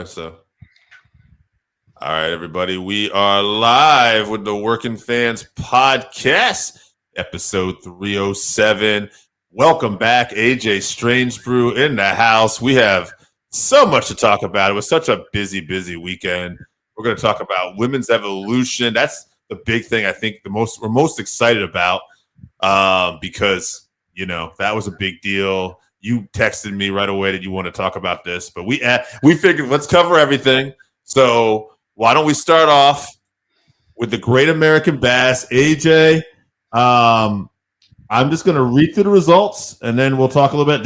So, all right, everybody, we are live with the Working Fans Podcast, episode 307. Welcome back, AJ Strangebrew in the house. We have so much to talk about. It was such a busy weekend. We're going to talk about women's evolution. That's the big thing I think we're most excited about because, that was a big deal. You texted me right away that you want to talk about this, but we figured let's cover everything. So why don't we start off with the Great American Bash, AJ? I'm just going to read through the results, and then we'll talk a little bit.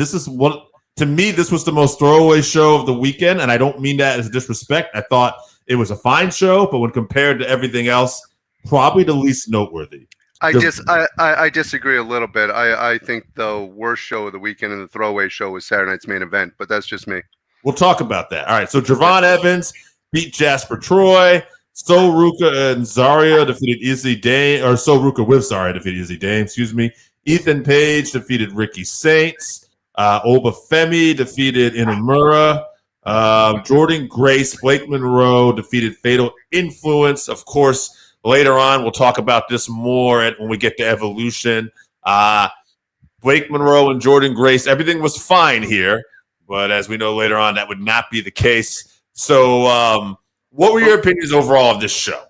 To me, this was the most throwaway show of the weekend, and I don't mean that as a disrespect. I thought it was a fine show, but when compared to everything else, probably the least noteworthy. I disagree a little bit. I think the worst show of the weekend and the throwaway show was Saturday night's main event, but that's just me. We'll talk about that. All right, so Javon Evans beat Jasper Troy. So Ruka and Zarya defeated Izzy Dame, or So Ruka with Zarya defeated Izzy Dame, excuse me. Ethan Page defeated Ricky Saints. Obafemi defeated Inamura. Jordan Grace, Blake Monroe defeated Fatal Influence. Of course, later on, we'll talk about this more when we get to Evolution. Blake Monroe and Jordan Grace, everything was fine here. But as we know later on, that would not be the case. So what were your opinions overall of this show?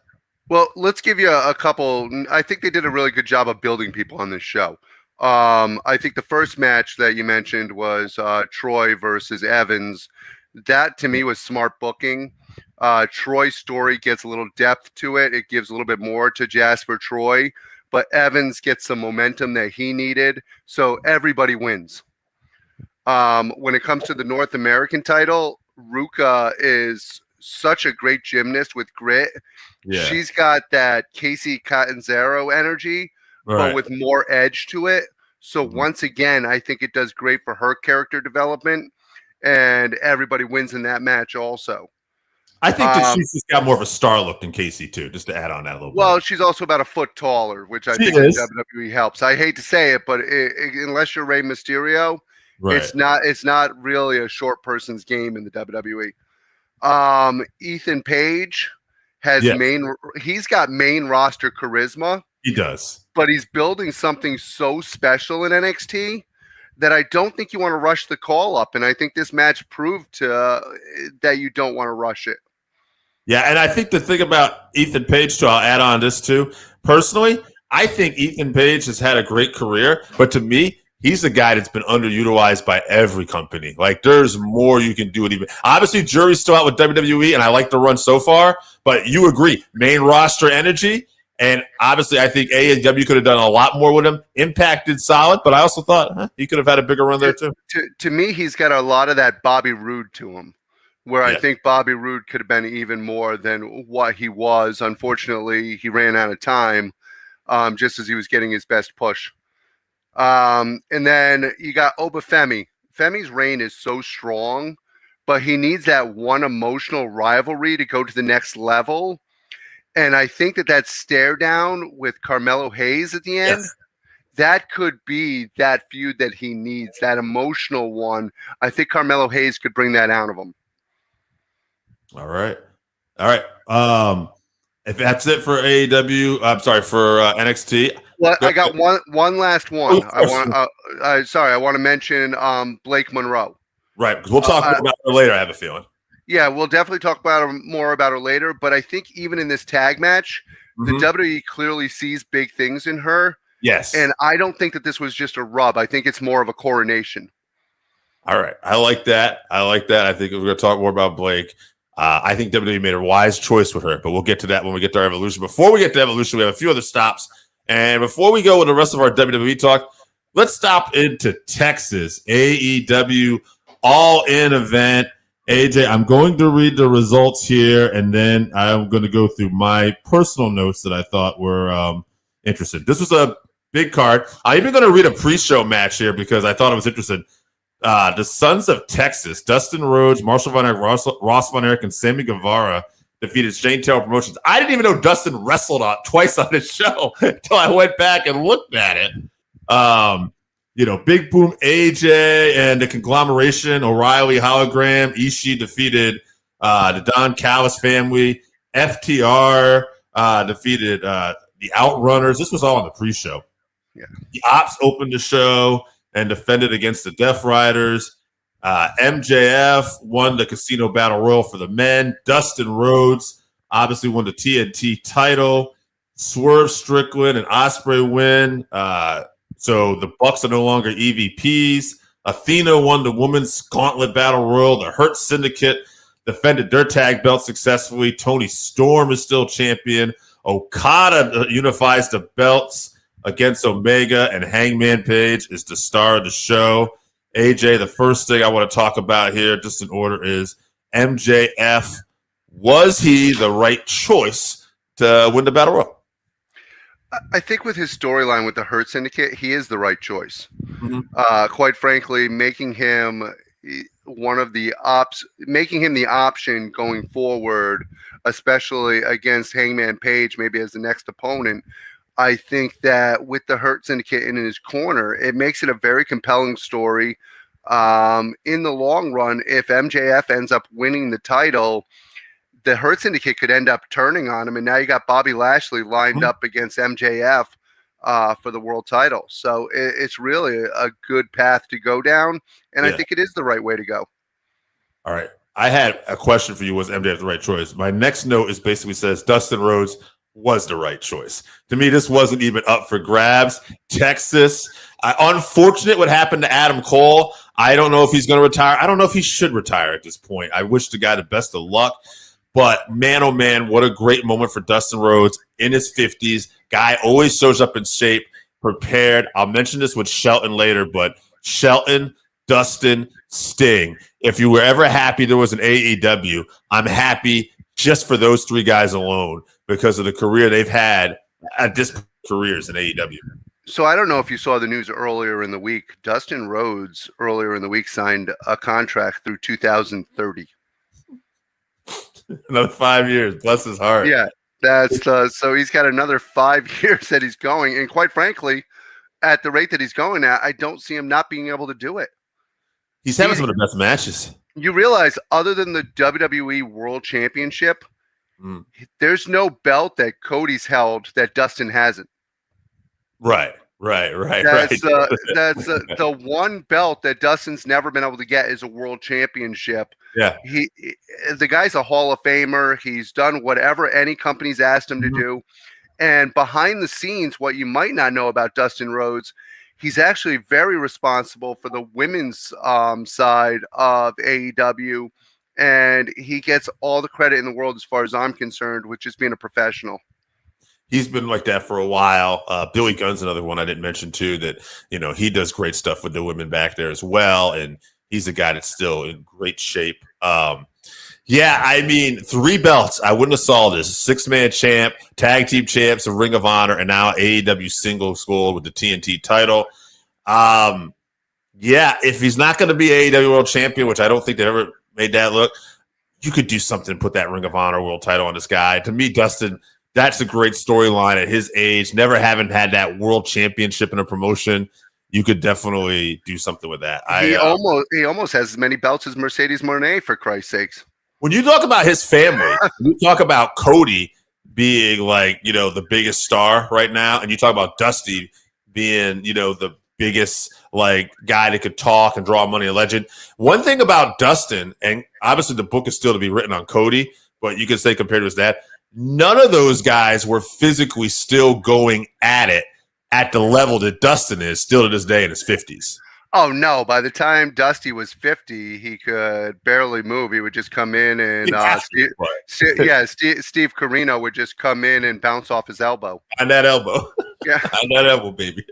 Well, let's give you a couple. I think they did a really good job of building people on this show. I think the first match that you mentioned was Troy versus Evans. That, to me, was smart booking. Troy's story gets a little depth to it. It gives a little bit more to Jasper Troy. But Evans gets some momentum that he needed. So everybody wins. When it comes to the North American title, Ruka is such a great gymnast with grit. Yeah. She's got that Casey Catanzaro energy, but with more edge to it. So once again, I think it does great for her character development, and everybody wins in that match also. I think that she's just got more of a star look than Casey, too, just to add on that a little bit. Well, she's also about a foot taller, which I think in WWE helps. I hate to say it, but unless you're Rey Mysterio, it's not really a short person's game in the WWE. Ethan Page has he's got main roster charisma. He does. But he's building something so special in NXT that I don't think you want to rush the call up. And I think this match proved that you don't want to rush it. Yeah, and I think the thing about Ethan Page, too, I'll add on this, too. Personally, I think Ethan Page has had a great career, but to me, he's a guy that's been underutilized by every company. Like, there's more you can do with him. Obviously, jury's still out with WWE, and I like the run so far, but you agree, main roster energy, and obviously I think AEW could have done a lot more with him. Impact did solid, but I also thought he could have had a bigger run there, too. To me, he's got a lot of that Bobby Roode to him, where I think Bobby Roode could have been even more than what he was. Unfortunately, he ran out of time just as he was getting his best push. And then you got Obafemi. Femi's reign is so strong, but he needs that one emotional rivalry to go to the next level. And I think that stare down with Carmelo Hayes at the end, that could be that feud that he needs, that emotional one. I think Carmelo Hayes could bring that out of him. All right. If that's it for AEW, I'm sorry, for NXT. Well, I got one last one. I want to mention Blake Monroe. Right, because we'll talk about her later, I have a feeling. Yeah, we'll definitely talk more about her later. But I think even in this tag match, the WWE clearly sees big things in her. Yes. And I don't think that this was just a rub. I think it's more of a coronation. All right. I like that. I think we're going to talk more about Blake. I think WWE made a wise choice with her, but we'll get to that when we get to our Evolution. Before we get to Evolution, we have a few other stops. And before we go with the rest of our WWE talk, let's stop into Texas. AEW All-In event. AJ, I'm going to read the results here, and then I'm going to go through my personal notes that I thought were interesting. This was a big card. I'm even going to read a pre-show match here because I thought it was interesting. The Sons of Texas, Dustin Rhodes, Marshall Von Erich, Ross Von Erich, and Sammy Guevara defeated Shane Taylor Promotions. I didn't even know Dustin wrestled twice on this show until I went back and looked at it. Big Boom AJ and the conglomeration, O'Reilly, Hologram, Ishii defeated The Don Callis family, FTR defeated the Outrunners. This was all on the pre-show. Yeah. The Ops opened the show and defended against the Death Riders. MJF won the Casino Battle Royal for the men. Dustin Rhodes obviously won the TNT title. Swerve Strickland and Ospreay win. So the Bucks are no longer EVPs. Athena won the Women's Gauntlet Battle Royal. The Hurt Syndicate defended their tag belt successfully. Tony Storm is still champion. Okada unifies the belts against Omega, and Hangman Page is the star of the show. AJ, the first thing I want to talk about here, just in order, is MJF. Was he the right choice to win the Battle Royal? I think with his storyline with the Hurt Syndicate, he is the right choice. Mm-hmm. Quite frankly, making him the option going forward, especially against Hangman Page, maybe as the next opponent. I think that with the Hurt Syndicate in his corner, it makes it a very compelling story. In the long run, if MJF ends up winning the title, the Hurt Syndicate could end up turning on him, and now you got Bobby Lashley lined up against MJF for the world title. So it's really a good path to go down, and I think it is the right way to go. All right. I had a question for you. Was MJF the right choice? My next note is basically says Dustin Rhodes was the right choice. To me, this wasn't even up for grabs. Texas, unfortunate what happened to Adam Cole. I don't know if he's going to retire. I don't know if he should retire at this point. I wish the guy the best of luck. But man, oh man, what a great moment for Dustin Rhodes in his 50s. Guy always shows up in shape, prepared. I'll mention this with Shelton later, but Shelton, Dustin, Sting. If you were ever happy there was an AEW, I'm happy just for those three guys alone because of the career they've had at this careers in AEW. So I don't know if you saw the news earlier in the week. Dustin Rhodes earlier in the week signed a contract through 2030. Another 5 years. Bless his heart. Yeah, that's so he's got another 5 years that he's going. And quite frankly, at the rate that he's going at, I don't see him not being able to do it. He's having some of the best matches. You realize, other than the WWE World Championship, there's no belt that Cody's held that Dustin hasn't. Right. That's the one belt that Dustin's never been able to get is a world championship. Yeah. The guy's a Hall of Famer. He's done whatever any company's asked him to do. And behind the scenes, what you might not know about Dustin Rhodes, he's actually very responsible for the women's side of AEW. And he gets all the credit in the world as far as I'm concerned, with just being a professional. He's been like that for a while. Billy Gunn's another one I didn't mention too, that, he does great stuff with the women back there as well. And he's a guy that's still in great shape. 3 belts. I wouldn't have saw this. 6-man champ, tag team champs of Ring of Honor, and now AEW single score with the TNT title. If he's not going to be AEW world champion, which I don't think they ever made that look, you could do something, put that Ring of Honor world title on this guy. To me, Dustin, that's a great storyline at his age. Never having had that world championship in a promotion, you could definitely do something with that. He almost has as many belts as Mercedes Moné, for Christ's sakes. When you talk about his family, you talk about Cody being the biggest star right now, and you talk about Dusty being, the biggest guy that could talk and draw money, a legend. One thing about Dustin, and obviously the book is still to be written on Cody, but you could say compared to his dad, none of those guys were physically still going at it at the level that Dustin is still to this day in his 50s. Oh, no. By the time Dusty was 50, he could barely move. He would just come in and Steve Corino would just come in and bounce off his elbow. On that elbow. Yeah. On that elbow, baby.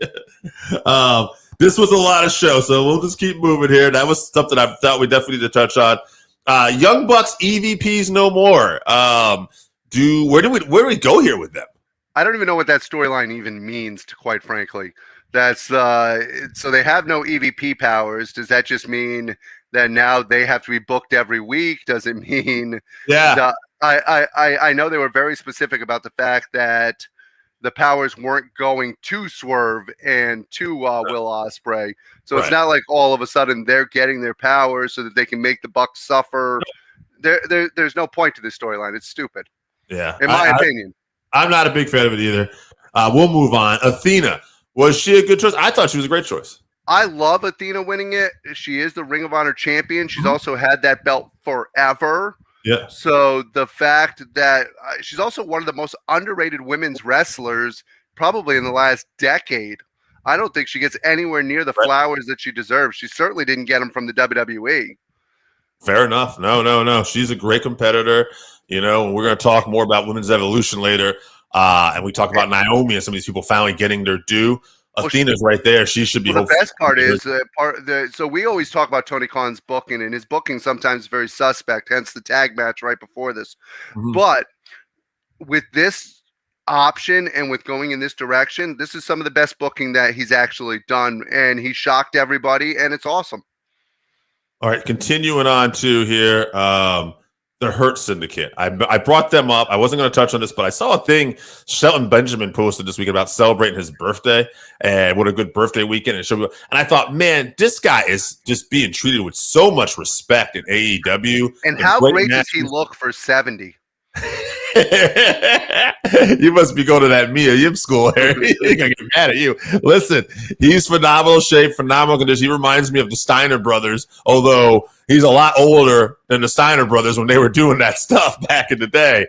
This was a lot of show, so we'll just keep moving here. That was something I thought we definitely need to touch on. Young Bucks EVPs no more. Where do we go here with them? I don't even know what that storyline even means, quite frankly. That's so they have no EVP powers. Does that just mean that now they have to be booked every week? Does it mean? Yeah. I know they were very specific about the fact that the powers weren't going to Swerve and to Will Ospreay. So it's not like all of a sudden they're getting their powers so that they can make the Bucks suffer. There's no point to this storyline. It's stupid. Yeah, In my opinion. I'm not a big fan of it either. We'll move on. Athena, was she a good choice? I thought she was a great choice. I love Athena winning it. She is the Ring of Honor champion. She's also had that belt forever. Yeah. So the fact that she's also one of the most underrated women's wrestlers probably in the last decade. I don't think she gets anywhere near the flowers that she deserves. She certainly didn't get them from the WWE. Fair enough. No. She's a great competitor. You know, we're going to talk more about women's evolution later. And we talk about Naomi and some of these people finally getting their due. Athena's right there. She should be. Well, the best part is so we always talk about Tony Khan's booking, and his booking sometimes is very suspect. Hence the tag match right before this. Mm-hmm. But with this option and with going in this direction, this is some of the best booking that he's actually done, and he shocked everybody, and it's awesome. All right, continuing on to here. The Hurt Syndicate. I brought them up. I wasn't going to touch on this, but I saw a thing Shelton Benjamin posted this week about celebrating his birthday and what a good birthday weekend. And I thought, man, this guy is just being treated with so much respect in AEW. And how great does he look for 70? You must be going to that Mia Yim school, Harry. He's gonna get mad at you. Listen, he's phenomenal shape, phenomenal condition. He reminds me of the Steiner brothers, although he's a lot older than the Steiner brothers when they were doing that stuff back in the day.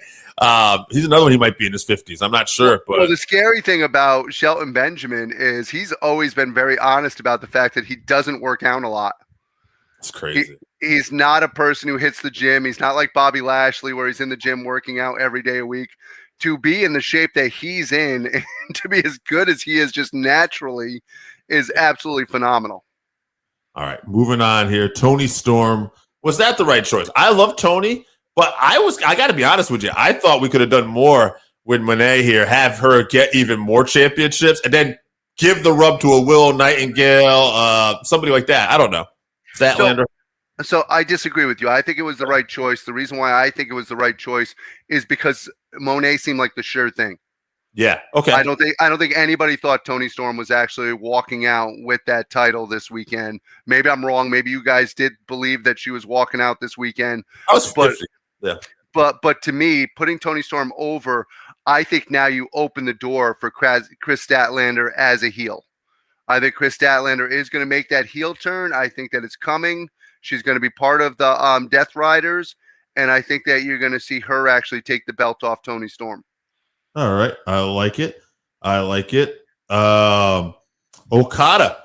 He's another one. He might be in his 50s. I'm not sure. But the scary thing about Shelton Benjamin is he's always been very honest about the fact that he doesn't work out a lot. It's crazy. He's not a person who hits the gym. He's not like Bobby Lashley where he's in the gym working out every day a week. To be in the shape that he's in and to be as good as he is just naturally is absolutely phenomenal. All right, moving on here. Toni Storm. Was that the right choice? I love Toni, but I got to be honest with you. I thought we could have done more with Monet here, have her get even more championships, and then give the rub to a Willow Nightingale, somebody like that. I don't know. Statlander. So I disagree with you. I think it was the right choice. The reason why I think it was the right choice is because Monet seemed like the sure thing. Yeah. Okay. I don't think anybody thought Toni Storm was actually walking out with that title this weekend. Maybe I'm wrong. Maybe you guys did believe that she was walking out this weekend. I was 50. Yeah. But to me, putting Toni Storm over, I think now you open the door for Kris Statlander as a heel. I think Kris Statlander is going to make that heel turn. I think that it's coming. She's going to be part of the Death Riders, and I think that you're going to see her actually take the belt off Toni Storm. All right. I like it. Okada.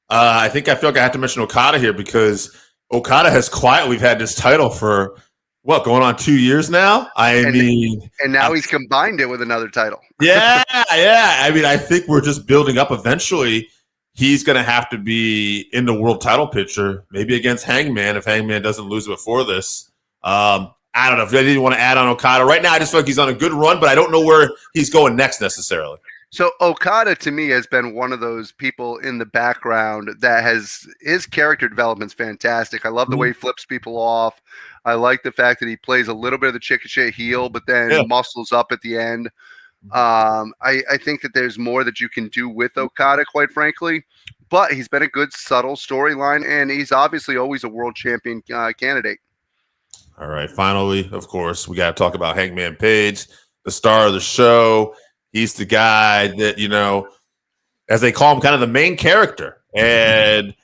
I think I feel like I have to mention Okada here because Okada has quietly had this title for, going on 2 years now? And now he's combined it with another title. Yeah. I mean, I think we're just building up eventually. He's going to have to be in the world title picture, maybe against Hangman if Hangman doesn't lose before this. I don't know if you want to add on Okada. Right now, I just feel like he's on a good run, but I don't know where he's going next necessarily. So Okada, to me, has been one of those people in the background that his character development's fantastic. I love the way he flips people off. I like the fact that he plays a little bit of the chicken shit heel, but then muscles up at the end. I think that there's more that you can do with Okada, quite frankly, but he's been a good subtle storyline, and he's obviously always a world champion candidate. All right. Finally, of course, we got to talk about Hangman Page, the star of the show. He's the guy that, as they call him, kind of the main character. And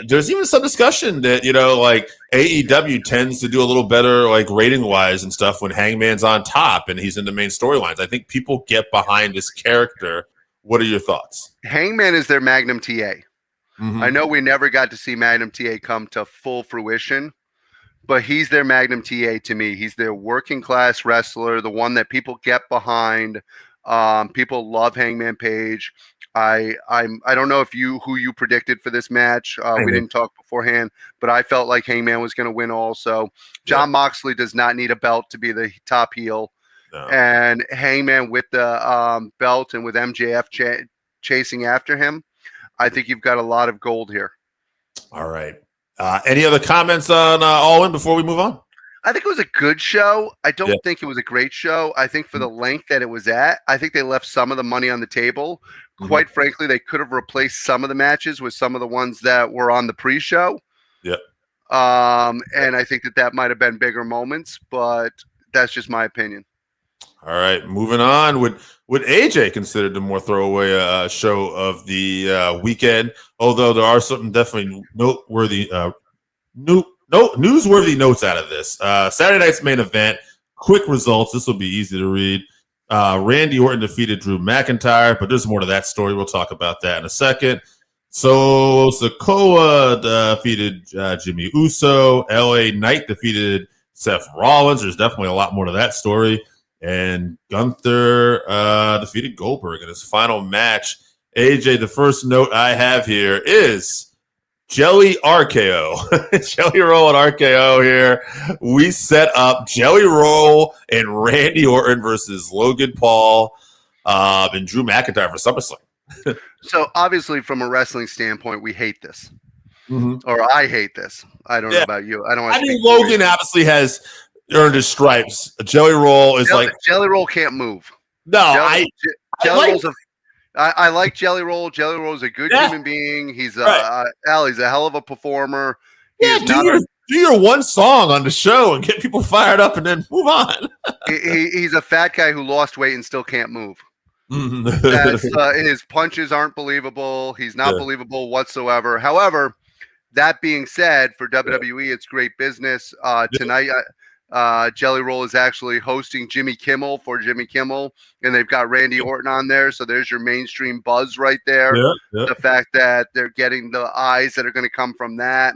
there's even some discussion that, like AEW tends to do a little better, like rating wise and stuff when Hangman's on top and he's in the main storylines. I think people get behind this character. What are your thoughts? Hangman is their Magnum TA. Mm-hmm. I know we never got to see Magnum TA come to full fruition, but he's their Magnum TA to me. He's their working class wrestler, the one that people get behind. People love Hangman Page. I don't know who you predicted for this match. We didn't talk beforehand, but I felt like Hangman was going to win also. Jon Moxley does not need a belt to be the top heel. No. And Hangman with the belt and with MJF chasing after him, I think you've got a lot of gold here. All right. Any other comments on All In before we move on? I think it was a good show. I don't think it was a great show. I think for the length that it was at, I think they left some of the money on the table. Quite frankly, they could have replaced some of the matches with some of the ones that were on the pre-show. Yeah. And I think that might have been bigger moments, but that's just my opinion. All right, moving on. Would AJ considered the more throwaway show of the weekend? Although there are some definitely noteworthy newsworthy notes out of this. Saturday night's main event. Quick results. This will be easy to read. Randy Orton defeated Drew McIntyre, but there's more to that story. We'll talk about that in a second. So Sikoa defeated Jimmy Uso. LA Knight defeated Seth Rollins. There's definitely a lot more to that story. And Gunther defeated Goldberg in his final match. AJ, the first note I have here is Jelly RKO. Jelly Roll and RKO here. We set up Jelly Roll and Randy Orton versus Logan Paul and Drew McIntyre for SummerSlam. So obviously, from a wrestling standpoint, we hate this, or I hate this. I don't know about you. I mean, Logan obviously has earned his stripes. Jelly Roll is Jelly Roll can't move. No, Jelly Roll's I like Jelly Roll. Jelly Roll is a good human being. He's he's a hell of a performer. Do your one song on the show and get people fired up, and then move on. He's a fat guy who lost weight and still can't move. His punches aren't believable. He's not believable whatsoever. However, that being said, for WWE, it's great business. Tonight, Jelly Roll is actually hosting Jimmy Kimmel for Jimmy Kimmel, and they've got Randy Orton on there. So there's your mainstream buzz right there. The fact that they're getting the eyes that are going to come from that.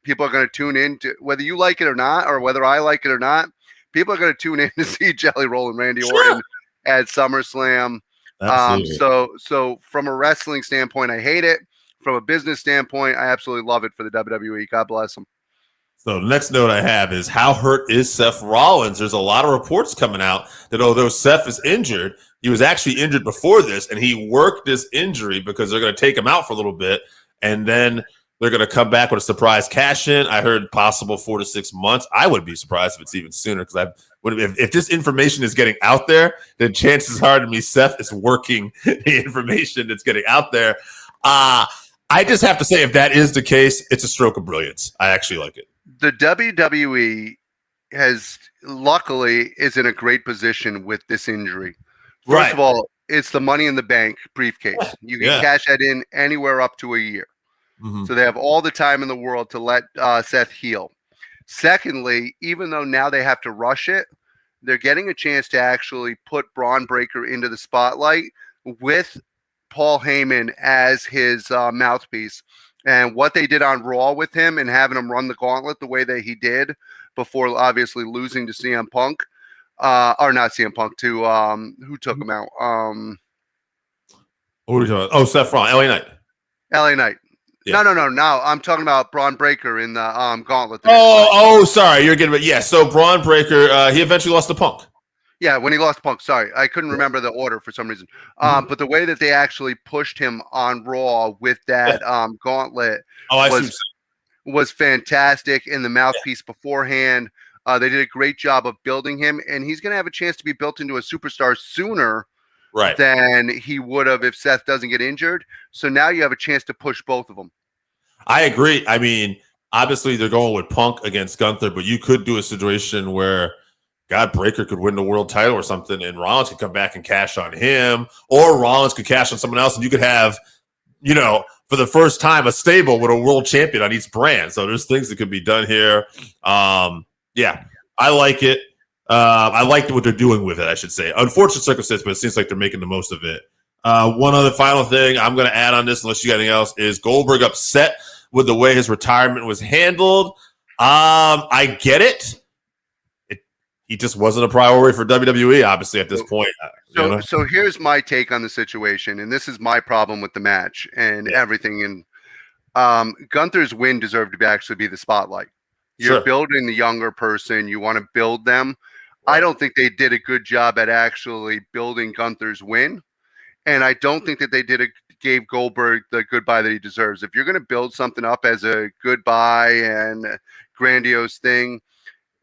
People are going to tune in to, whether you like it or not, or whether I like it or not, people are going to tune in to see Jelly Roll and Randy Orton at SummerSlam. So from a wrestling standpoint, I hate it. From a business standpoint, I absolutely love it for the WWE. God bless them. So the next note I have is, how hurt is Seth Rollins? There's a lot of reports coming out that although Seth is injured, he was actually injured before this, and he worked this injury because they're going to take him out for a little bit, and then they're going to come back with a surprise cash in. I heard possible 4 to 6 months. I would be surprised if it's even sooner, because if this information is getting out there, then chances are to me Seth is working the information that's getting out there. I just have to say, if that is the case, it's a stroke of brilliance. I actually like it. The WWE luckily is in a great position with this injury. First of all, it's the Money in the Bank briefcase. You can cash that in anywhere up to a year. So they have all the time in the world to let Seth heal. Secondly, even though now they have to rush it, they're getting a chance to actually put Braun Breaker into the spotlight with Paul Heyman as his mouthpiece. And what they did on Raw with him and having him run the gauntlet the way that he did before obviously losing to CM Punk, or not CM Punk, to who took him out? What are you talking about? Oh, Seth Rollins, LA Knight. LA Knight. Yeah. No. I'm talking about Braun Breaker in the gauntlet. Sorry. You're getting it. So Braun Breaker, he eventually lost to Punk. Yeah, when he lost Punk. Sorry, I couldn't remember the order for some reason. But the way that they actually pushed him on Raw with that gauntlet was fantastic. And the mouthpiece beforehand, they did a great job of building him, and he's going to have a chance to be built into a superstar sooner than he would have if Seth doesn't get injured. So now you have a chance to push both of them. I agree. I mean, obviously they're going with Punk against Gunther, but you could do a situation where Breaker could win the world title or something, and Rollins could come back and cash on him, or Rollins could cash on someone else, and you could have, for the first time, a stable with a world champion on each brand. So there's things that could be done here. I like it. I like what they're doing with it, I should say. Unfortunate circumstance, but it seems like they're making the most of it. One other final thing I'm going to add on this, unless you got anything else, is Goldberg upset with the way his retirement was handled. I get it. He just wasn't a priority for WWE, obviously, at this point. So here's my take on the situation, and this is my problem with the match and everything. And Gunther's win deserved to actually be the spotlight. You're building the younger person. You want to build them. I don't think they did a good job at actually building Gunther's win, and I don't think that they gave Goldberg the goodbye that he deserves. If you're going to build something up as a goodbye and grandiose thing,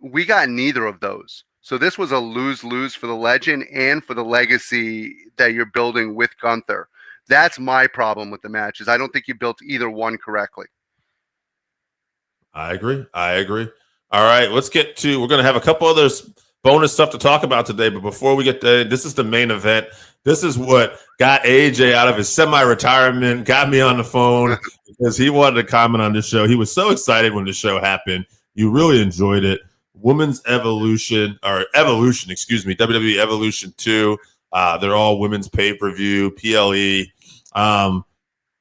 we got neither of those. So this was a lose-lose for the legend and for the legacy that you're building with Gunther. That's my problem with the match, is I don't think you built either one correctly. I agree. All right, we're going to have a couple other bonus stuff to talk about today. But before we get to this, is the main event. This is what got AJ out of his semi-retirement, got me on the phone because he wanted to comment on this show. He was so excited when the show happened. You really enjoyed it. Women's Evolution, excuse me, WWE Evolution 2. They're all women's pay-per-view, PLE. I'm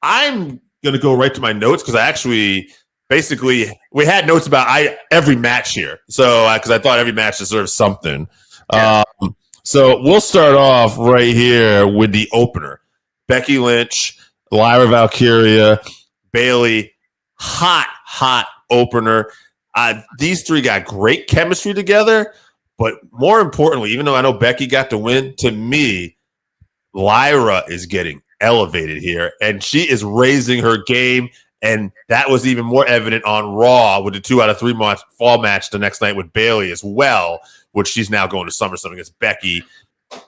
going to go right to my notes because I actually basically we had notes about every match here. So because I thought every match deserves something. Yeah. So we'll start off right here with the opener. Becky Lynch, Lyra Valkyria, Bayley. Hot opener. These three got great chemistry together. But more importantly, even though I know Becky got the win, to me, Lyra is getting elevated here, and she is raising her game, and that was even more evident on Raw with the 2 out of 3 fall match the next night with Bayley as well, which she's now going to SummerSlam against Becky.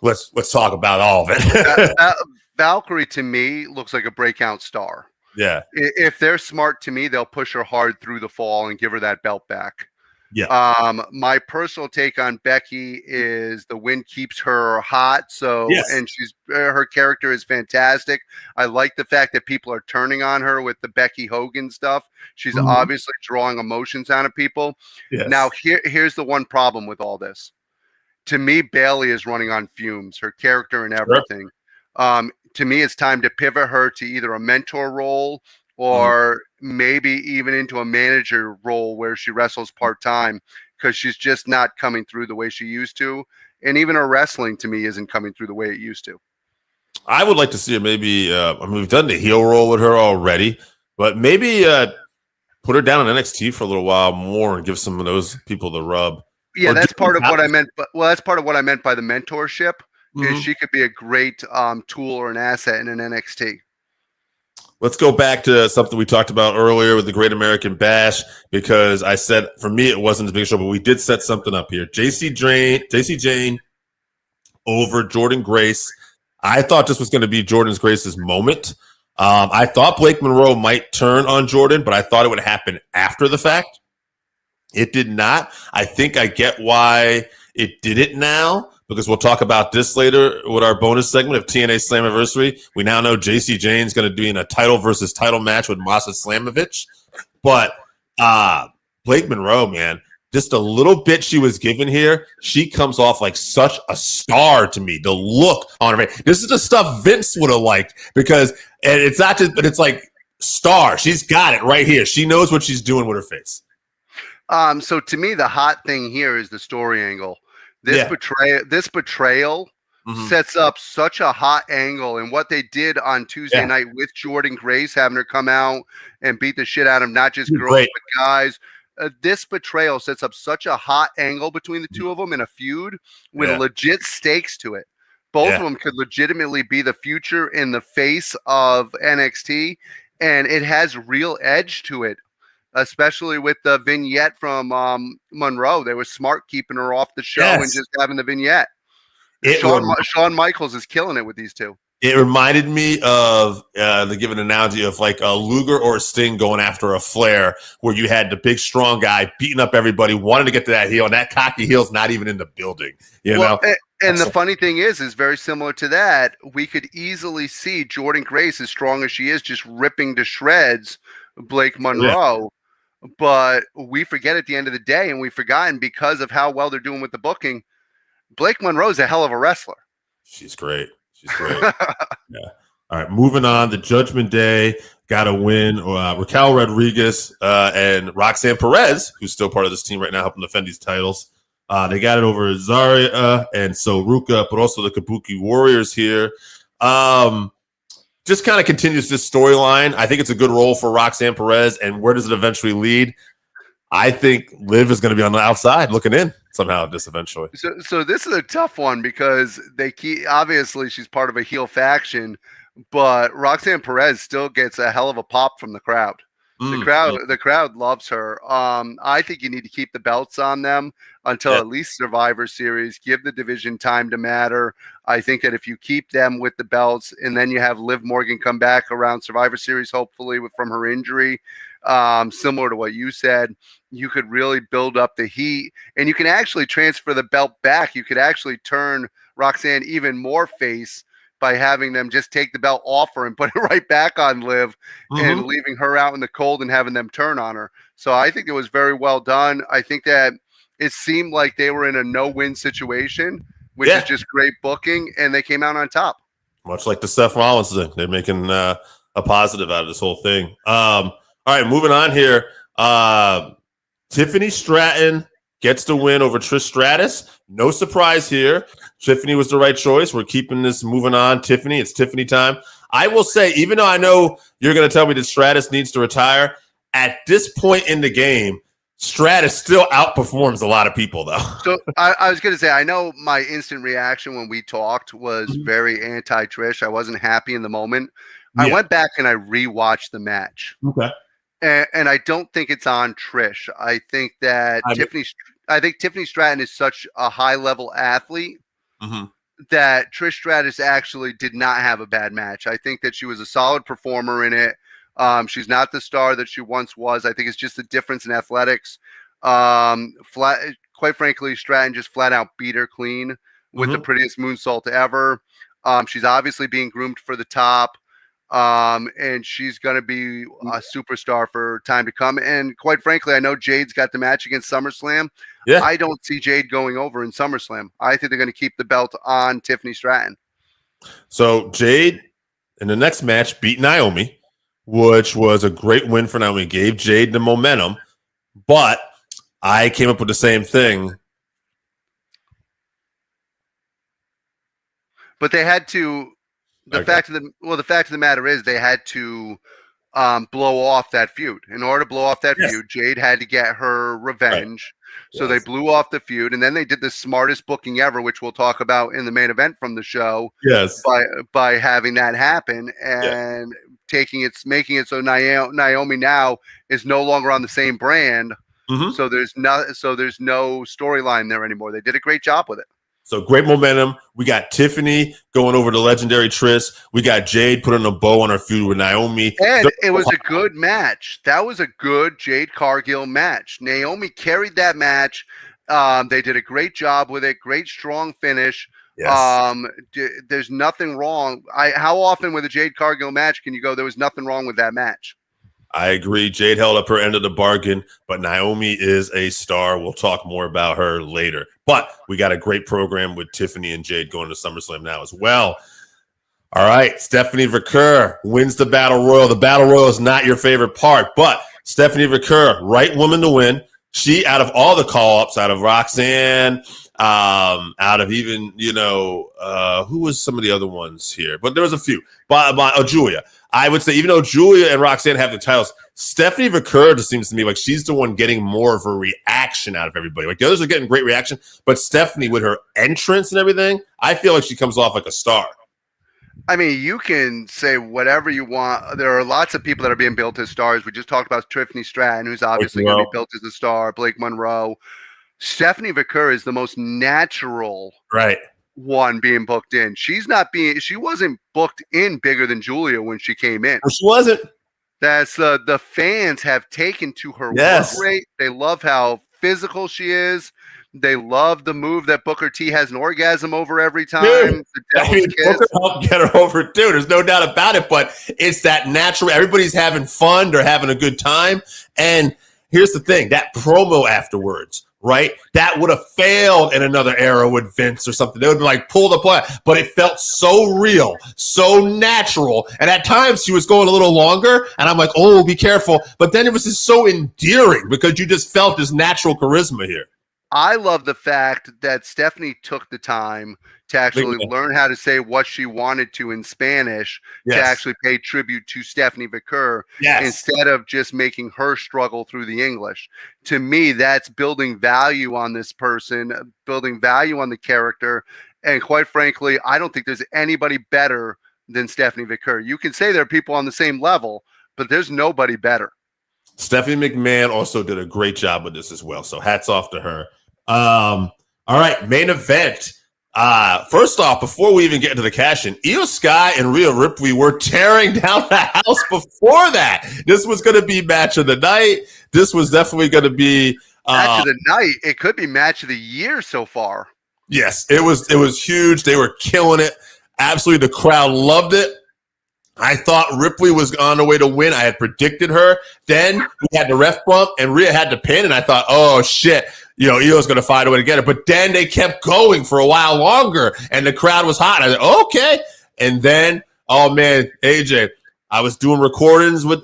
Let's talk about all of it. Valkyrie to me looks like a breakout star. Yeah. If they're smart, to me, they'll push her hard through the fall and give her that belt back. Yeah. My personal take on Becky is the win keeps her hot. So, yes. And her character is fantastic. I like the fact that people are turning on her with the Becky Hogan stuff. She's obviously drawing emotions out of people. Yes. Now, here's the one problem with all this. To me, Bayley is running on fumes, her character and everything. Sure. To me, it's time to pivot her to either a mentor role or maybe even into a manager role where she wrestles part-time, because she's just not coming through the way she used to. And even her wrestling, to me, isn't coming through the way it used to. I would like to see her maybe, we've done the heel role with her already, but maybe put her down in NXT for a little while more and give some of those people the rub. Yeah, that's part of what I meant. Well, that's part of what I meant by the mentorship, is she could be a great tool or an asset in an NXT. Let's go back to something we talked about earlier with the Great American Bash, because I said for me it wasn't a big show, but we did set something up here. JC Jane over Jordynne Grace. I thought this was going to be Jordynne Grace's moment. I thought Blake Monroe might turn on Jordynne, but I thought it would happen after the fact. It did not. I think I get why it did it now, because we'll talk about this later with our bonus segment of TNA Slammaversary. We now know JC Jane's going to be in a title versus title match with Masa Slamovich. But Blake Monroe, man, just a little bit she was given here, she comes off like such a star to me. The look on her face. This is the stuff Vince would have liked, because and it's not just, but it's like star. She's got it right here. She knows what she's doing with her face. So to me, the hot thing here is the story angle. This betrayal sets up such a hot angle, and what they did on Tuesday night with Jordynne Grace, having her come out and beat the shit out of not just girls but guys. This betrayal sets up such a hot angle between the two of them in a feud with legit stakes to it. Both of them could legitimately be the future in the face of NXT, and it has real edge to it. Especially with the vignette from Monroe. They were smart keeping her off the show and just having the vignette. Shawn Michaels is killing it with these two. It reminded me of the given analogy of like a Luger or a Sting going after a Flair, where you had the big strong guy beating up everybody, wanting to get to that heel, and that cocky heel's not even in the building. You know? And the funny thing is very similar to that. We could easily see Jordynne Grace, as strong as she is, just ripping to shreds Blake Monroe. Yeah. But we forget at the end of the day, and we've forgotten because of how well they're doing with the booking, Blake Monroe's a hell of a wrestler. She's great. Yeah. All right, moving on. The Judgment Day got a win. Raquel Rodriguez and Roxanne Perez, who's still part of this team right now, helping defend these titles. They got it over Zarya and Soruka, but also the Kabuki Warriors here. Just kind of continues this storyline. I think it's a good role for Roxanne Perez. And where does it eventually lead? I think Liv is going to be on the outside looking in somehow this eventually. So this is a tough one, because obviously she's part of a heel faction, but Roxanne Perez still gets a hell of a pop from the crowd. The crowd loves her. I think you need to keep the belts on them until at least Survivor Series. Give the division time to matter. I think that if you keep them with the belts, and then you have Liv Morgan come back around Survivor Series, hopefully from her injury, similar to what you said. You could really build up the heat, and you can actually transfer the belt back. You could actually turn Roxanne even more face by having them just take the belt off her and put it right back on Liv, and leaving her out in the cold and having them turn on her. So I think it was very well done. I think that it seemed like they were in a no-win situation, which is just great booking, and they came out on top. Much like the Seth Rollins thing. They're making a positive out of this whole thing. All right, moving on here. Tiffany Stratton gets the win over Trish Stratus. No surprise here. Tiffany was the right choice. We're keeping this moving on. Tiffany, it's Tiffany time. I will say, even though I know you're going to tell me that Stratus needs to retire, at this point in the game, Stratus still outperforms a lot of people, though. So I was going to say, I know my instant reaction when we talked was very anti-Trish. I wasn't happy in the moment. Yeah. I went back and I rewatched the match. Okay. And I don't think it's on Trish. I think that Tiffany Stratton is such a high-level athlete that Trish Stratus actually did not have a bad match. I think that she was a solid performer in it. She's not the star that she once was. I think it's just the difference in athletics. Quite frankly, Stratton just flat out beat her clean with the prettiest moonsault ever. She's obviously being groomed for the top. And she's going to be a superstar for time to come. And quite frankly, I know Jade's got the match against SummerSlam. Yeah. I don't see Jade going over in SummerSlam. I think they're going to keep the belt on Tiffany Stratton. So Jade in the next match beat Naomi, which was a great win for Naomi. Gave Jade the momentum, but I came up with the same thing. But they had to. The fact of the matter is they had to blow off that feud. In order to blow off that feud, Jade had to get her revenge. Right. So they blew off the feud, and then they did the smartest booking ever, which we'll talk about in the main event from the show. Yes, by having that happen and making it so Naomi now is no longer on the same brand. So there's no storyline there anymore. They did a great job with it. So great momentum. We got Tiffany going over the legendary Trish. We got Jade putting a bow on her feud with Naomi. And it was a good match. That was a good Jade Cargill match. Naomi carried that match. They did a great job with it. Great, strong finish. Yes. There's nothing wrong. How often with a Jade Cargill match can you go, there was nothing wrong with that match? I agree. Jade held up her end of the bargain, but Naomi is a star. We'll talk more about her later. But we got a great program with Tiffany and Jade going to SummerSlam now as well. All right, Stephanie Vaquer wins the Battle Royal. The Battle Royal is not your favorite part, but Stephanie Vaquer, right woman to win. She, out of all the call-ups, out of Roxanne, out of even, who was some of the other ones here? But there was a few. Julia. I would say, even though Julia and Roxanne have the titles, Stephanie Vaquer just seems to me like she's the one getting more of a reaction out of everybody. Like the others are getting great reaction, but Stephanie, with her entrance and everything, I feel like she comes off like a star. I mean, you can say whatever you want. There are lots of people that are being built as stars. We just talked about Tiffany Stratton, who's obviously going to be built as a star. Blake Monroe. Stephanie Vaquer is the most natural one being booked in. She wasn't booked in bigger than Julia when she came in. She wasn't. That's the fans have taken to her work rate. They love how physical she is. They love the move that Booker T has an orgasm over every time. Dude, Booker helped get her over too. There's no doubt about it, but it's that natural. Everybody's having fun. They're having a good time. And here's the thing, that promo afterwards, right? That would have failed in another era with Vince or something. They would be like, pull the plug. But it felt so real, so natural. And at times she was going a little longer. And I'm like, oh, be careful. But then it was just so endearing because you just felt this natural charisma here. I love the fact that Stephanie took the time to actually learn how to say what she wanted to in Spanish to actually pay tribute to Stephanie Vaquer instead of just making her struggle through the English. To me, that's building value on this person, building value on the character. And quite frankly, I don't think there's anybody better than Stephanie Vaquer. You can say there are people on the same level, but there's nobody better. Stephanie McMahon also did a great job with this as well. So hats off to her. All right, main event. First off, before we even get into the cash-in, Io Sky and Rhea Ripley were tearing down the house before that. This was going to be match of the night. This was definitely going to be match of the night. It could be match of the year so far. Yes, it was huge. They were killing it. Absolutely, the crowd loved it. I thought Ripley was on the way to win. I had predicted her. Then we had the ref bump, and Rhea had the pin, and I thought, oh, shit, Io's going to find a way to get it. But then they kept going for a while longer, and the crowd was hot. I said, okay. And then, oh, man, AJ, I was doing recordings with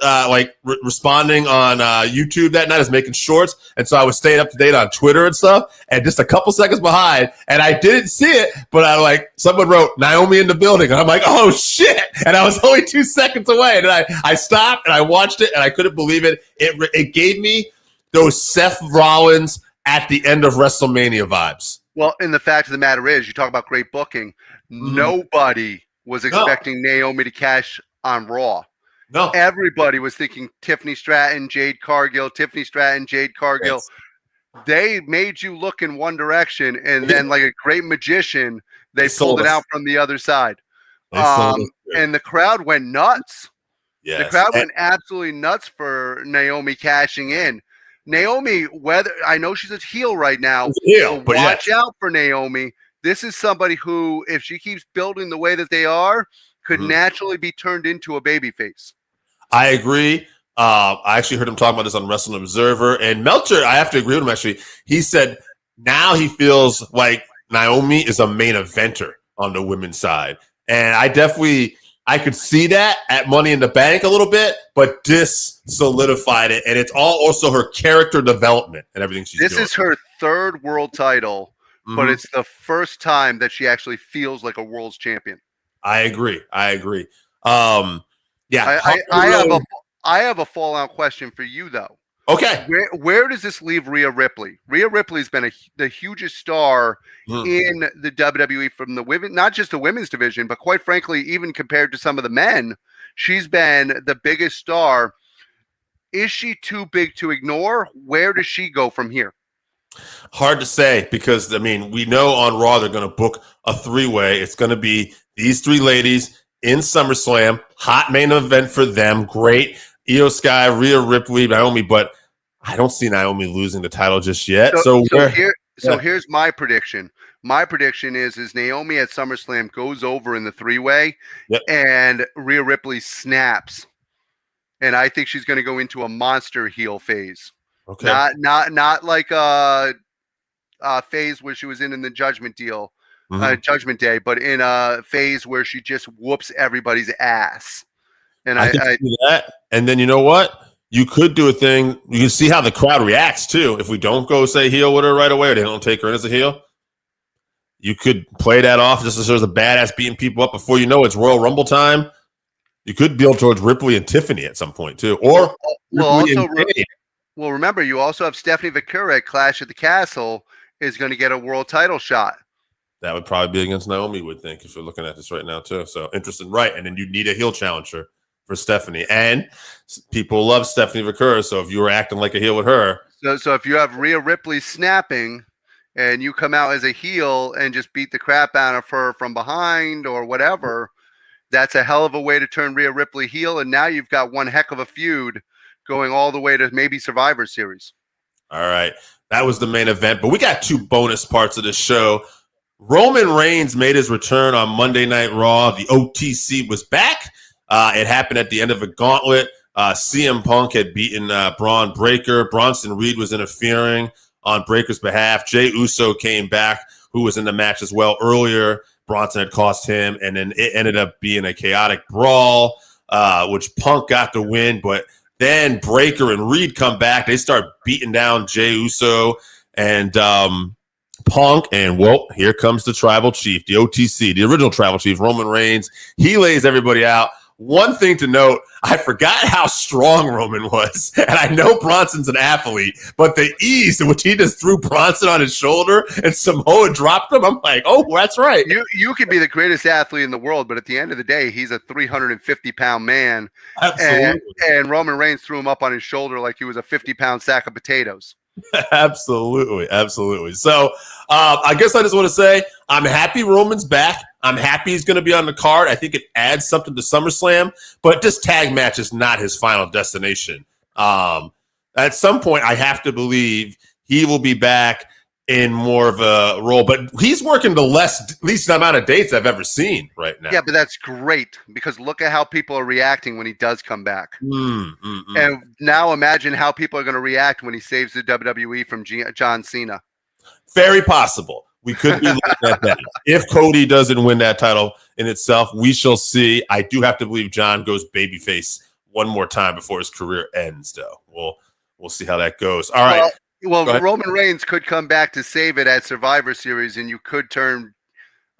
responding on YouTube that night. I was making shorts, and so I was staying up to date on Twitter and stuff. And just a couple seconds behind, and I didn't see it, but someone wrote Naomi in the building, and I'm like, oh shit! And I was only 2 seconds away, and I stopped and I watched it, and I couldn't believe it. It gave me those Seth Rollins at the end of WrestleMania vibes. Well, and the fact of the matter is, you talk about great booking. Nobody was expecting Naomi to cash on Raw. No. Everybody was thinking Tiffany Stratton, Jade Cargill, Tiffany Stratton, Jade Cargill. Yes. They made you look in one direction, and then like a great magician, they pulled it out from the other side. And the crowd went nuts. Yes. The crowd went absolutely nuts for Naomi cashing in. Naomi, I know she's a heel right now, but watch out for Naomi. This is somebody who, if she keeps building the way that they are, could naturally be turned into a babyface. I agree. I actually heard him talk about this on Wrestling Observer. And Meltzer, I have to agree with him, actually. He said now he feels like Naomi is a main eventer on the women's side. And I could see that at Money in the Bank a little bit, but this solidified it. And it's all also her character development and everything she's doing. This is her third world title, but it's the first time that she actually feels like a world's champion. I agree. I have a fallout question for you, though. Okay. Where does this leave Rhea Ripley? Rhea Ripley's been the hugest star in the WWE from the women, not just the women's division, but quite frankly, even compared to some of the men, she's been the biggest star. Is she too big to ignore? Where does she go from here? Hard to say, because we know on Raw they're going to book a three-way. It's going to be these three ladies in SummerSlam, hot main event for them. Great. Io Sky, Rhea Ripley, Naomi, but I don't see Naomi losing the title just yet. Here's my prediction. My prediction is Naomi at SummerSlam goes over in the three-way, and Rhea Ripley snaps. And I think she's going to go into a monster heel phase. Okay. Not like a phase where she was in the Judgment Deal, Judgment Day, but in a phase where she just whoops everybody's ass. And I can see that. And then you know what? You could do a thing. You can see how the crowd reacts too. If we don't go say heel with her right away, or they don't take her in as a heel, you could play that off just as there's a badass beating people up before you know it's Royal Rumble time. You could build towards Ripley and Tiffany at some point too, or remember, you also have Stephanie Victoria at Clash at the Castle is going to get a world title shot. That would probably be against Naomi, would think, if you're looking at this right now too. So interesting, right? And then you need a heel challenger for Stephanie, and people love Stephanie Victoria. So if you were acting like a heel with her, so if you have Rhea Ripley snapping, and you come out as a heel and just beat the crap out of her from behind or whatever, that's a hell of a way to turn Rhea Ripley heel. And now you've got one heck of a feud going all the way to maybe Survivor Series. All right. That was the main event, but we got two bonus parts of the show. Roman Reigns made his return on Monday Night Raw. The OTC was back. It happened at the end of a gauntlet. CM Punk had beaten Braun Breaker. Bronson Reed was interfering on Breaker's behalf. Jey Uso came back, who was in the match as well earlier. Bronson had cost him, and then it ended up being a chaotic brawl, which Punk got the win, but then Breaker and Reed come back. They start beating down Jey Uso and Punk. And, well, here comes the Tribal Chief, the OTC, the original Tribal Chief, Roman Reigns. He lays everybody out. One thing to note, I forgot how strong Roman was. And I know Bronson's an athlete, but the ease in which he just threw Bronson on his shoulder and Samoa dropped him, I'm like, oh, that's right. You could be the greatest athlete in the world, but at the end of the day, he's a 350-pound man. Absolutely. And Roman Reigns threw him up on his shoulder like he was a 50-pound sack of potatoes. Absolutely, absolutely. So I guess I just want to say I'm happy Roman's back. I'm happy he's going to be on the card. I think it adds something to SummerSlam, but this tag match is not his final destination. At some point, I have to believe he will be back in more of a role, but he's working the least amount of dates I've ever seen right now. Yeah, but that's great because look at how people are reacting when he does come back. And now imagine how people are going to react when he saves the WWE from John Cena. Very possible. We could be looking at that. If Cody doesn't win that title in itself, we shall see. I do have to believe John goes babyface one more time before his career ends, though. We'll see how that goes. All right. Well, Roman Reigns could come back to save it at Survivor Series, and you could turn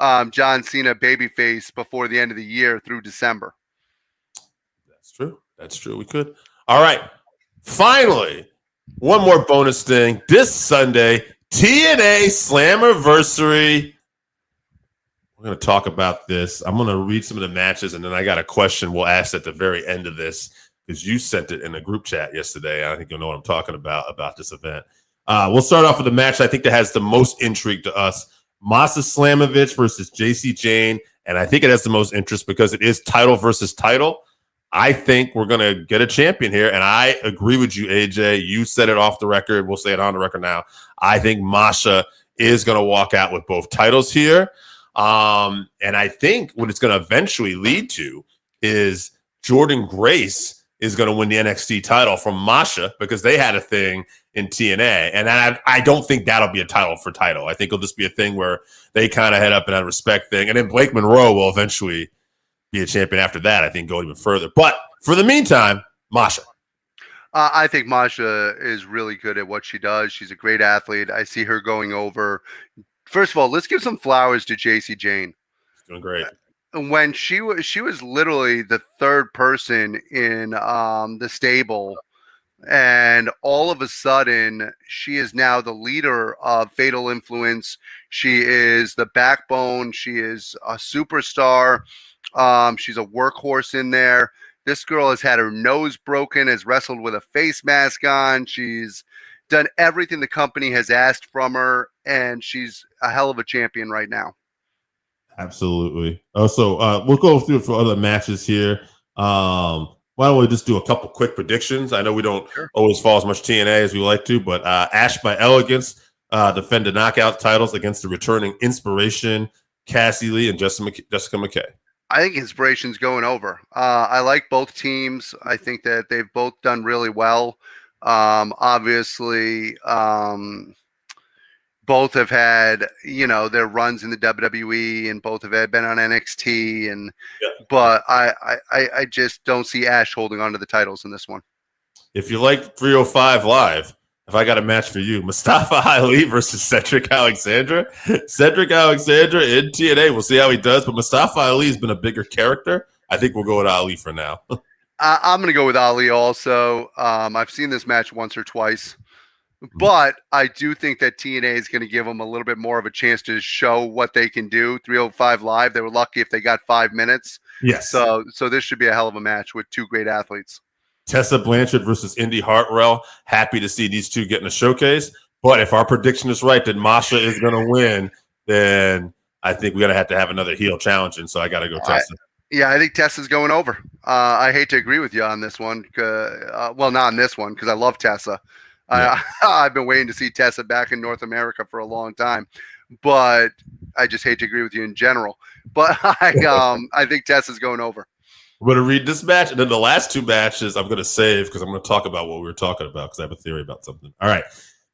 John Cena babyface before the end of the year through December. That's true. That's true. We could. All right. Finally, one more bonus thing. This Sunday, TNA Slammaversary. We're going to talk about this. I'm going to read some of the matches, and then I got a question we'll ask at the very end of this because you sent it in a group chat yesterday. I think you'll know what I'm talking about this event. We'll start off with the match I think that has the most intrigue to us. Masa Slamovich versus JC Jane, and I think it has the most interest because it is title versus title. I think we're going to get a champion here, and I agree with you, AJ. You said it off the record. We'll say it on the record now. I think Masha is going to walk out with both titles here, and I think what it's going to eventually lead to is Jordynne Grace is going to win the NXT title from Masha because they had a thing in TNA. And I don't think that'll be a title for title. I think it'll just be a thing where they kind of head up in that respect thing. And then Blake Monroe will eventually be a champion after that, I think, go even further. But for the meantime, Masha. I think Masha is really good at what she does. She's a great athlete. I see her going over. First of all, let's give some flowers to JC Jane. She's doing great. When she was literally the third person in the stable, and all of a sudden she is now the leader of Fatal Influence. She is the backbone. She is a superstar. She's a workhorse in there. This girl has had her nose broken, has wrestled with a face mask on. She's done everything the company has asked from her, and she's a hell of a champion right now. Absolutely. So we'll go through it for other matches here. Why don't we just do a couple quick predictions? I know we don't always follow as much TNA as we like to, but Ash by Elegance defend the knockout titles against the returning Inspiration, Cassie Lee, and Jessica McKay. I think Inspiration's going over. I like both teams. I think that they've both done really well. Obviously, both have had, their runs in the WWE, and both have been on NXT. But I just don't see Ash holding on to the titles in this one. If you like 305 Live, if I got a match for you, Mustafa Ali versus Cedric Alexander. Cedric Alexander in TNA. We'll see how he does. But Mustafa Ali has been a bigger character. I think we'll go with Ali for now. I'm going to go with Ali also. I've seen this match once or twice. But I do think that TNA is going to give them a little bit more of a chance to show what they can do. 305 Live, they were lucky if they got 5 minutes. Yes. So this should be a hell of a match with two great athletes. Tessa Blanchard versus Indy Hartwell. Happy to see these two get in a showcase. But if our prediction is right that Masha is going to win, then I think we're going to have another heel challenging. So I got to go Tessa. I think Tessa's going over. I hate to agree with you on this one. Well, not on this one because I love Tessa. Yeah. I've been waiting to see Tessa back in North America for a long time, but I just hate to agree with you in general. But I think Tessa's going over. We're going to read this match, and then the last two matches I'm going to save because I'm going to talk about what we were talking about because I have a theory about something. All right.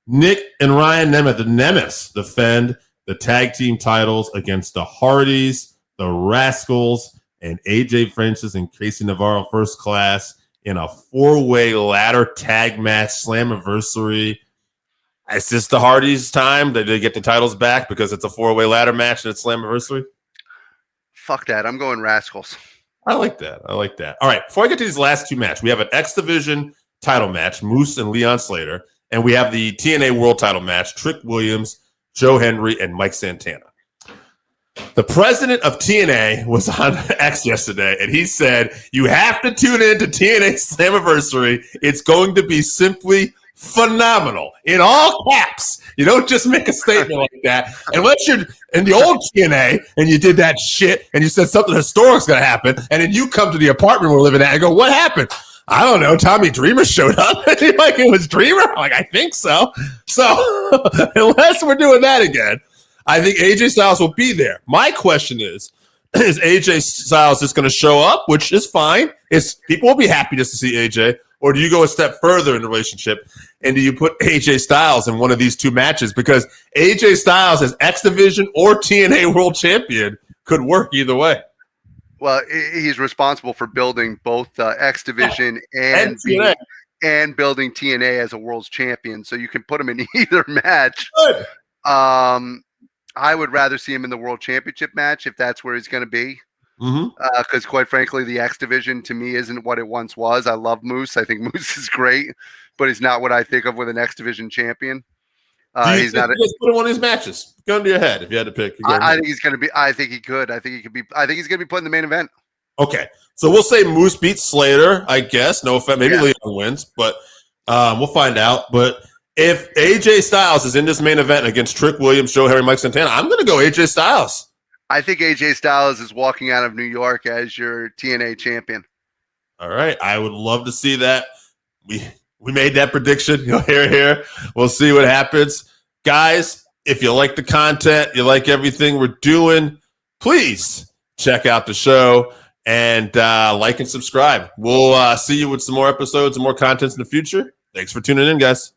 Nick and Ryan Nemeth, the Nemeths, defend the tag team titles against the Hardys, the Rascals, and AJ Francis and Casey Navarro First Class in a 4-way ladder tag match, Slammaversary. Is this the Hardys' time? Did they get the titles back because it's a 4-way ladder match and it's Slammaversary? Fuck that. I'm going Rascals. I like that. All right. Before I get to these last two matches, we have an X Division title match, Moose and Leon Slater. And we have the TNA World title match, Trick Williams, Joe Hendry, and Mike Santana. The president of TNA was on X yesterday, and he said, you have to tune in to TNA Slammiversary. It's going to be simply phenomenal in all caps. You don't just make a statement like that unless you're in the old TNA and you did that shit and you said something historic's going to happen, and then you come to the apartment we're living at and go, what happened? I don't know. Tommy Dreamer showed up. Like, it was Dreamer? Like, I think so. So unless we're doing that again, I think AJ Styles will be there. My question is AJ Styles just going to show up, which is fine. People will be happy just to see AJ, or do you go a step further in the relationship and do you put AJ Styles in one of these two matches? Because AJ Styles as X Division or TNA World Champion could work either way. Well, he's responsible for building both X Division and building TNA as a world's champion. So you can put him in either match. Good. I would rather see him in the World Championship match if that's where he's going to be. Because quite frankly, the X Division to me isn't what it once was. I love Moose. I think Moose is great, but he's not what I think of with an X Division champion. He's not. Just put in one of these matches. Gun to your head if you had to pick. I think he's going to be. I think he could. I think he could be. I think he's going to be put in the main event. Okay, so we'll say Moose beats Slater. I guess no offense. Maybe Leon wins, but we'll find out. But if AJ Styles is in this main event against Trick Williams, Joe Harry, Mike Santana, I'm going to go AJ Styles. I think AJ Styles is walking out of New York as your TNA champion. All right, I would love to see that. We made that prediction. Here. We'll see what happens. Guys, if you like the content, you like everything we're doing, please check out the show and like and subscribe. We'll see you with some more episodes and more contents in the future. Thanks for tuning in, guys.